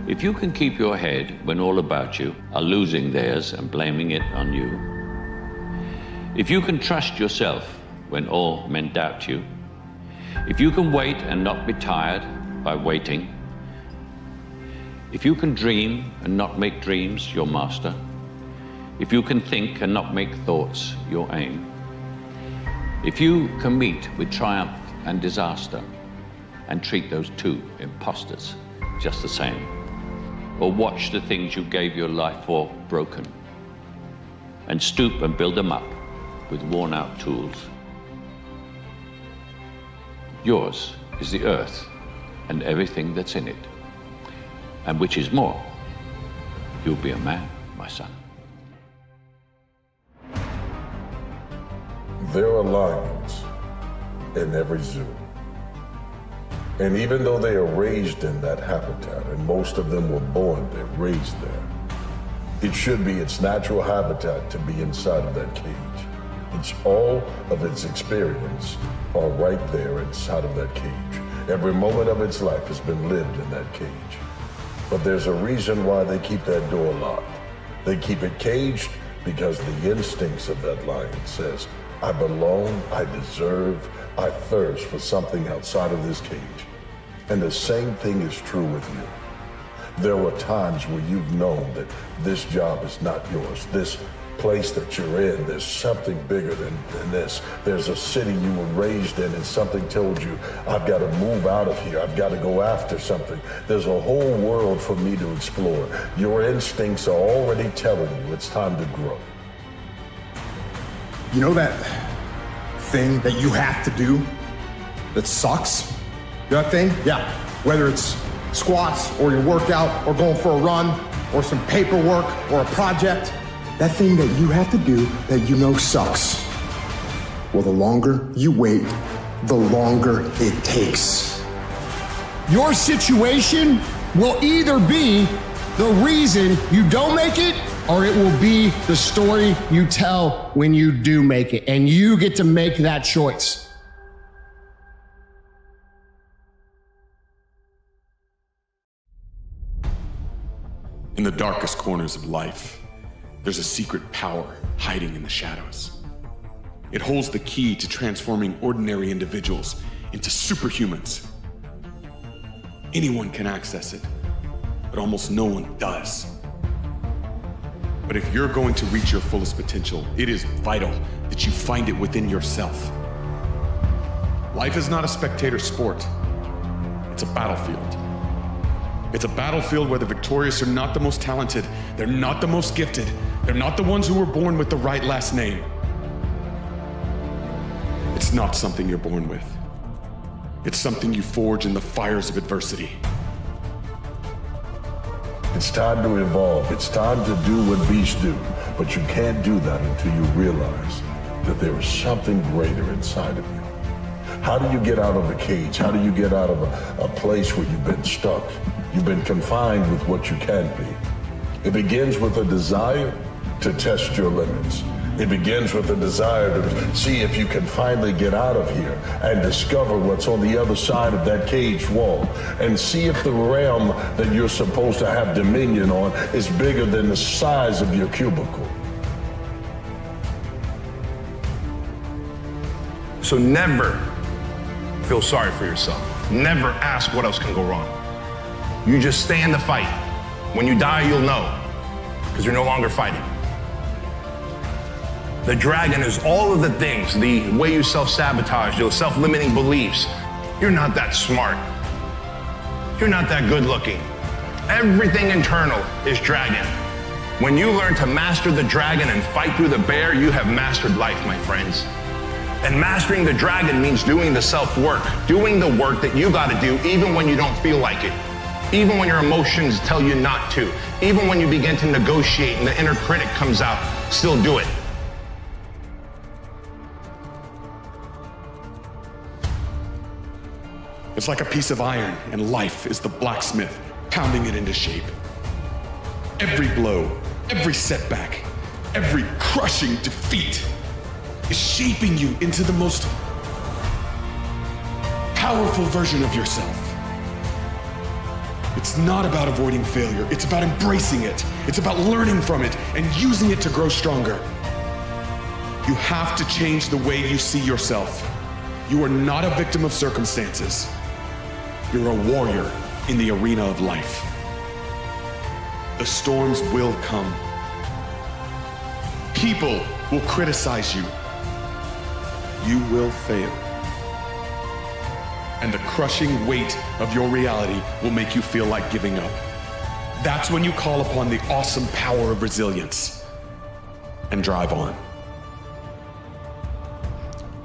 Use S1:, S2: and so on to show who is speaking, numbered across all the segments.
S1: If you can keep your head when all about you are losing theirs and blaming it on you, if you can trust yourself when all men doubt you, if you can wait and not be tired by waiting, if you can dream and not make dreams your master, if you can think and not make thoughts your aim, if you can meet with triumph and disaster and treat those two imposters just the same, or watch the things you gave your life for broken and stoop and build them up with worn-out tools, yours is the earth and everything that's in it. And which is more, you'll be a man, my son.
S2: There are lions in every zoo. And even though they are raised in that habitat, and most of them were born there, raised there, it should be its natural habitat to be inside of that cage. It's all of its experience are right there inside of that cage. Every moment of its life has been lived in that cage. But there's a reason why they keep that door locked. They keep it caged because the instincts of that lion says, I belong, I deserve, I thirst for something outside of this cage. And the same thing is true with you. There were times where you've known that this job is not yours. This place that you're in, there's something bigger than this. There's a city you were raised in and something told you, I've got to move out of here. I've got to go after something. There's a whole world for me to explore. Your instincts are already telling you it's time to grow.
S3: You know that thing that you have to do that sucks? That thing? Yeah. Whether it's squats or your workout or going for a run or some paperwork or a project, that thing that you have to do that you know sucks. Well, the longer you wait, the longer it takes. Your situation will either be the reason you don't make it, or it will be the story you tell when you do make it, and you get to make that choice.
S4: In the darkest corners of life, there's a secret power hiding in the shadows. It holds the key to transforming ordinary individuals into superhumans. Anyone can access it, but almost no one does. But if you're going to reach your fullest potential, it is vital that you find it within yourself. Life is not a spectator sport. It's a battlefield. It's a battlefield where the victorious are not the most talented, they're not the most gifted, they're not the ones who were born with the right last name. It's not something you're born with. It's something you forge in the fires of adversity.
S2: It's time to evolve. It's time to do what beasts do. But you can't do that until you realize that there is something greater inside of you. How do you get out of a cage? How do you get out of a place where you've been stuck? You've been confined with what you can be. It begins with a desire to test your limits. It begins with a desire to see if you can finally get out of here and discover what's on the other side of that cage wall and see if the realm that you're supposed to have dominion on is bigger than the size of your cubicle.
S5: So never feel sorry for yourself. Never ask what else can go wrong. You just stay in the fight. When you die, you'll know, because you're no longer fighting. The dragon is all of the things, the way you self-sabotage, your self-limiting beliefs. You're not that smart. You're not that good looking. Everything internal is dragon. When you learn to master the dragon and fight through the bear, you have mastered life, my friends. And mastering the dragon means doing the self-work, doing the work that you gotta do even when you don't feel like it. Even when your emotions tell you not to, even when you begin to negotiate and the inner critic comes out, still do it.
S4: It's like a piece of iron, and life is the blacksmith pounding it into shape. Every blow, every setback, every crushing defeat is shaping you into the most powerful version of yourself. It's not about avoiding failure. It's about embracing it. It's about learning from it and using it to grow stronger. You have to change the way you see yourself. You are not a victim of circumstances. You're a warrior in the arena of life. The storms will come. People will criticize you. You will fail. And the crushing weight of your reality will make you feel like giving up. That's when you call upon the awesome power of resilience and drive on.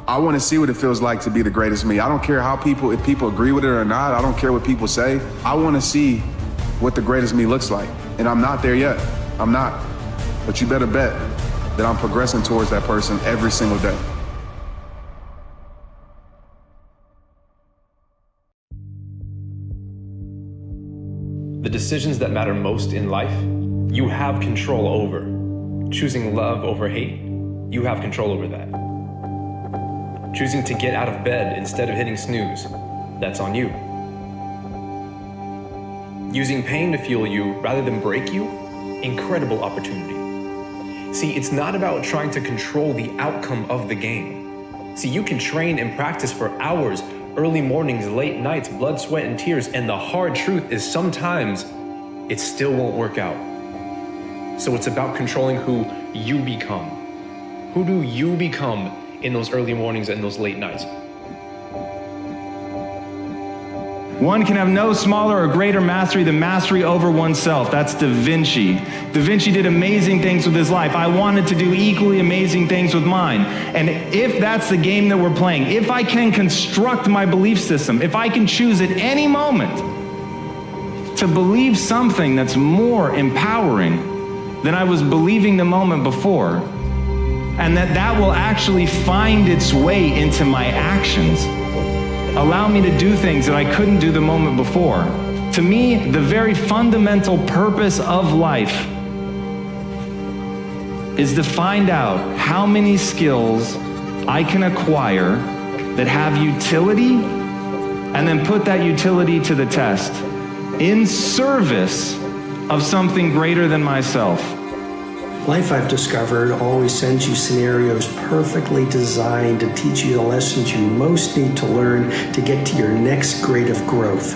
S6: I want to see what it feels like to be the greatest me. I don't care if people agree with it or not. I don't care what people say. I want to see what the greatest me looks like. And I'm not there yet. I'm not. But you better bet that I'm progressing towards that person every single day.
S7: The decisions that matter most in life, you have control over. Choosing love over hate, you have control over that. Choosing to get out of bed instead of hitting snooze, that's on you. Using pain to fuel you rather than break you, incredible opportunity. See, it's not about trying to control the outcome of the game. See, you can train and practice for hours, early mornings, late nights, blood, sweat, and tears, and the hard truth is sometimes it still won't work out. So it's about controlling who you become. Who do you become in those early mornings and those late nights?
S8: One can have no smaller or greater mastery than mastery over oneself. That's Da Vinci. Da Vinci did amazing things with his life. I wanted to do equally amazing things with mine. And if that's the game that we're playing, if I can construct my belief system, if I can choose at any moment to believe something that's more empowering than I was believing the moment before, and that will actually find its way into my actions, allow me to do things that I couldn't do the moment before. To me, the very fundamental purpose of life is to find out how many skills I can acquire that have utility, and then put that utility to the test in service of something greater than myself.
S9: Life, I've discovered, always sends you scenarios perfectly designed to teach you the lessons you most need to learn to get to your next grade of growth.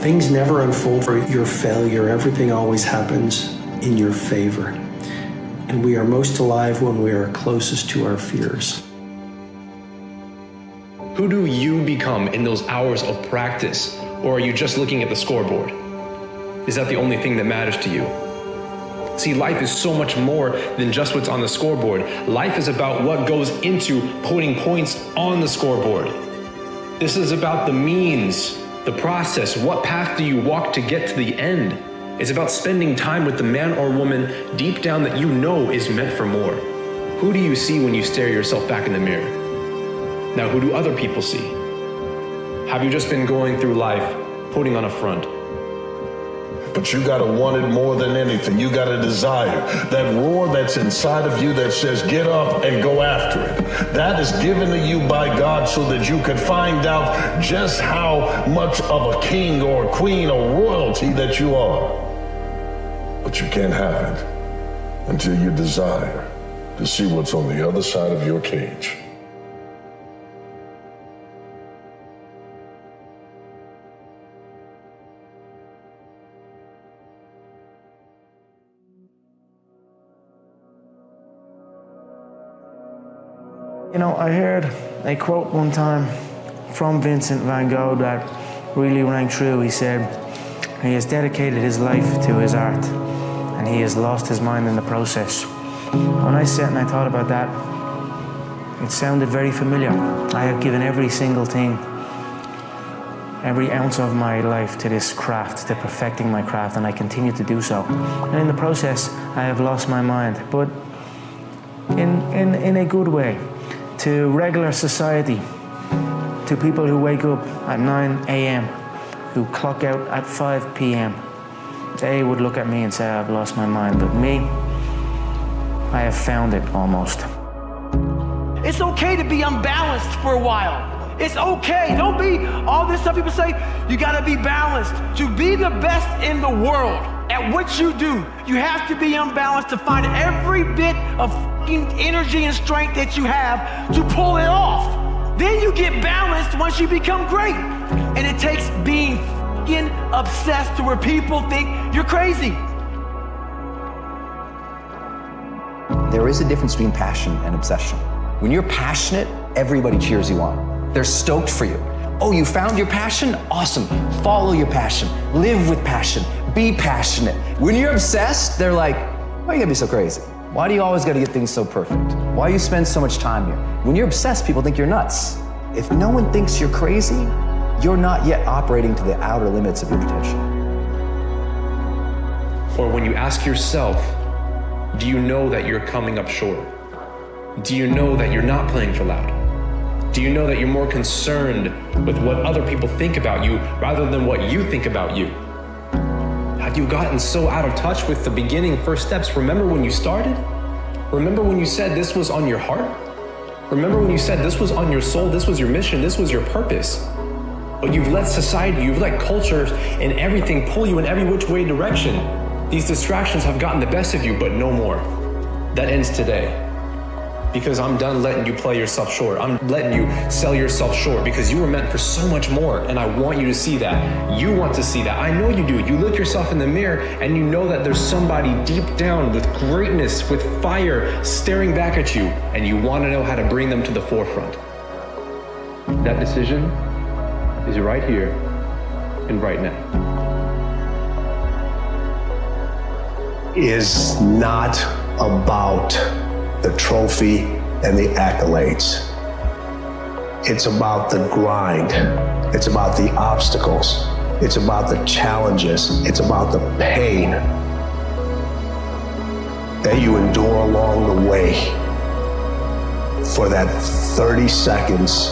S9: Things never unfold for your failure. Everything always happens in your favor. And we are most alive when we are closest to our fears.
S7: Who do you become in those hours of practice? Or are you just looking at the scoreboard? Is that the only thing that matters to you? See, life is so much more than just what's on the scoreboard. Life is about what goes into putting points on the scoreboard. This is about the means, the process. What path do you walk to get to the end? It's about spending time with the man or woman deep down that you know is meant for more. Who do you see when you stare yourself back in the mirror? Now, who do other people see? Have you just been going through life putting on a front?
S2: But you gotta want it more than anything. You gotta desire that roar that's inside of you that says, get up and go after it. That is given to you by God so that you can find out just how much of a king or a queen or royalty that you are. But you can't have it until you desire to see what's on the other side of your cage.
S10: You know, I heard a quote one time from Vincent van Gogh that really rang true. He said, he has dedicated his life to his art, and he has lost his mind in the process. When I sat and I thought about that, it sounded very familiar. I have given every single thing, every ounce of my life to this craft, to perfecting my craft, and I continue to do so. And in the process, I have lost my mind, but in a good way. To regular society, to people who wake up at 9 a.m., who clock out at 5 p.m. They would look at me and say, I've lost my mind, but me, I have found it almost.
S11: It's okay to be unbalanced for a while. It's okay. Don't be all this stuff people say. You gotta be balanced. To be the best in the world at what you do, you have to be unbalanced to find every bit of fucking energy and strength that you have to pull it off. Then you get balanced once you become great. And it takes being fucking obsessed to where people think you're crazy.
S12: There is a difference between passion and obsession. When you're passionate, everybody cheers you on. They're stoked for you. Oh, you found your passion? Awesome. Follow your passion. Live with passion. Be passionate. When you're obsessed, they're like, why you gotta be so crazy? Why do you always gotta get things so perfect? Why you spend so much time here? When you're obsessed, people think you're nuts. If no one thinks you're crazy, you're not yet operating to the outer limits of your potential.
S7: Or when you ask yourself, do you know that you're coming up short? Do you know that you're not playing for loud? Do you know that you're more concerned with what other people think about you rather than what you think about you? Have you gotten so out of touch with the beginning first steps? Remember when you started? Remember when you said this was on your heart? Remember when you said this was on your soul, this was your mission, this was your purpose? But you've let society, you've let culture and everything pull you in every which way direction. These distractions have gotten the best of you, but no more. That ends today. Because I'm done letting you play yourself short. I'm letting you sell yourself short because you were meant for so much more, and I want you to see that. You want to see that. I know you do. You look yourself in the mirror and you know that there's somebody deep down with greatness, with fire staring back at you, and you want to know how to bring them to the forefront. That decision is right here and right now.
S13: Is not about the trophy and the accolades. It's about the grind. It's about the obstacles. It's about the challenges. It's about the pain that you endure along the way for that 30 seconds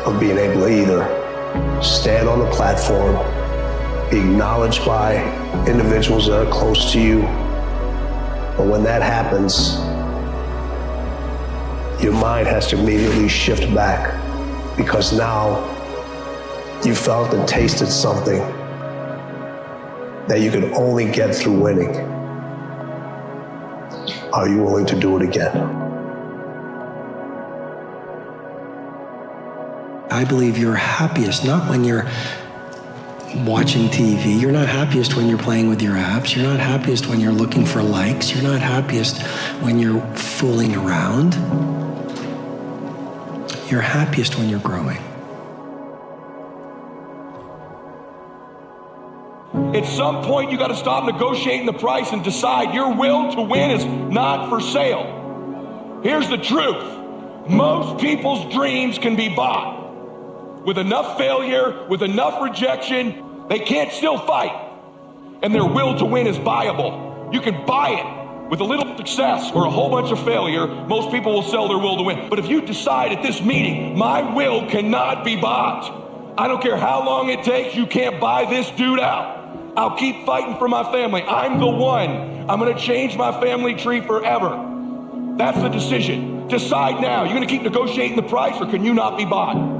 S13: of being able to either stand on the platform, be acknowledged by individuals that are close to you. But when that happens, your mind has to immediately shift back because now you felt and tasted something that you could only get through winning. Are you willing to do it again?
S9: I believe you're happiest not when you're watching TV. You're not happiest when you're playing with your apps. You're not happiest when you're looking for likes. You're not happiest when you're fooling around. You're happiest when you're growing.
S14: At some point, you got to stop negotiating the price and decide your will to win is not for sale. Here's the truth. Most people's dreams can be bought. With enough failure, with enough rejection, they can't still fight. And their will to win is buyable. You can buy it with a little success or a whole bunch of failure. Most people will sell their will to win. But if you decide at this meeting, my will cannot be bought. I don't care how long it takes, you can't buy this dude out. I'll keep fighting for my family. I'm the one. I'm gonna change my family tree forever. That's the decision. Decide now. You're gonna keep negotiating the price or can you not be bought?